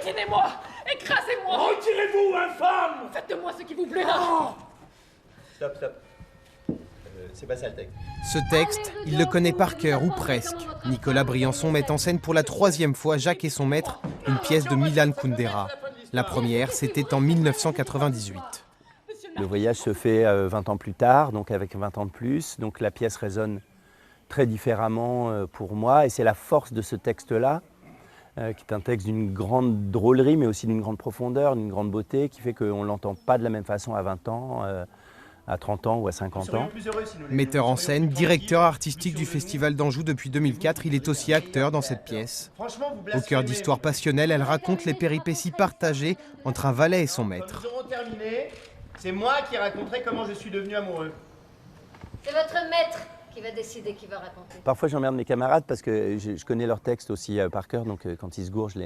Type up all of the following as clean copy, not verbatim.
Piétinez-moi! Écrasez-moi! Retirez-vous, infâme! Faites de moi ce qui vous plaira! Stop. C'est pas ça le texte. Ce texte, il le connaît par cœur, ou presque. Nicolas Briançon met en scène pour la 3e fois Jacques et son maître, une pièce de Milan Kundera. La première, c'était en 1998. Le voyage se fait 20 ans plus tard, donc avec 20 ans de plus. Donc la pièce résonne très différemment pour moi. Et c'est la force de ce texte-là, qui est un texte d'une grande drôlerie, mais aussi d'une grande profondeur, d'une grande beauté, qui fait qu'on ne l'entend pas de la même façon à 20 ans, à 30 ans ou à 50 ans. Metteur en scène, directeur artistique du Festival d'Anjou depuis 2004, il est aussi acteur dans cette pièce. Au cœur d'histoires passionnelles, elle raconte les péripéties partagées entre un valet et son maître. Quand nous aurons terminé, c'est moi qui raconterai comment je suis devenu amoureux. C'est votre maître qui va décider qui va raconter. Parfois j'emmerde mes camarades parce que je connais leurs textes aussi par cœur, donc quand ils se gourent, je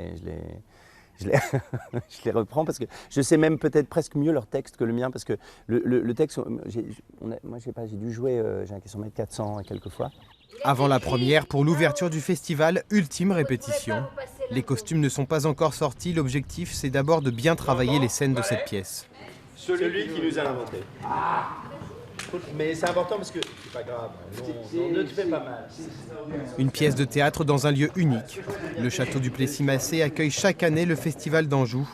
les reprends parce que je sais même peut-être presque mieux leur texte que le mien, parce que le texte, moi je sais pas, j'ai dû jouer Jacques et son maître 400 quelques fois. Avant la première, pour l'ouverture du festival, ultime répétition. Les costumes ne sont pas encore sortis, l'objectif c'est d'abord de bien travailler les scènes de cette pièce. Celui qui nous a inventé. Mais c'est important parce que c'est pas grave, on ne te fait pas mal. Une pièce de théâtre dans un lieu unique. Le château du Plessis-Massé accueille chaque année le Festival d'Anjou.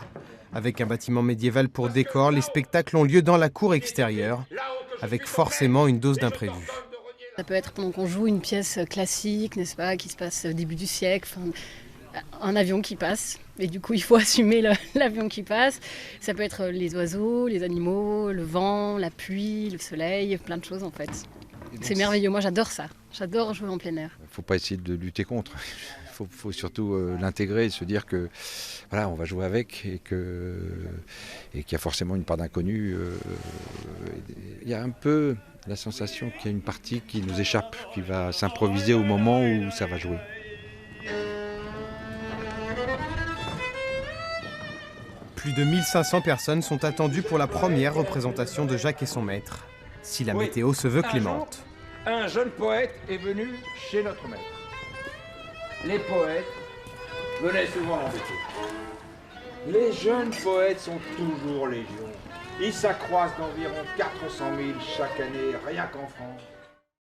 Avec un bâtiment médiéval pour décor, les spectacles ont lieu dans la cour extérieure, avec forcément une dose d'imprévu. Ça peut être pendant qu'on joue une pièce classique, n'est-ce pas, qui se passe au début du siècle, un avion qui passe, et du coup il faut assumer l'avion qui passe. Ça peut être les oiseaux, les animaux, le vent, la pluie, le soleil, plein de choses en fait. C'est merveilleux, moi j'adore ça, j'adore jouer en plein air. Il ne faut pas essayer de lutter contre, il faut surtout l'intégrer et se dire que voilà, on va jouer avec et qu'il y a forcément une part d'inconnu. Il y a un peu la sensation qu'il y a une partie qui nous échappe, qui va s'improviser au moment où ça va jouer. Plus de 1500 personnes sont attendues pour la première représentation de Jacques et son maître, si la météo se veut clémente. Un jeune poète est venu chez notre maître. Les poètes venaient souvent l'embêter. Les jeunes poètes sont toujours légion. Ils s'accroissent d'environ 400 000 chaque année, rien qu'en France.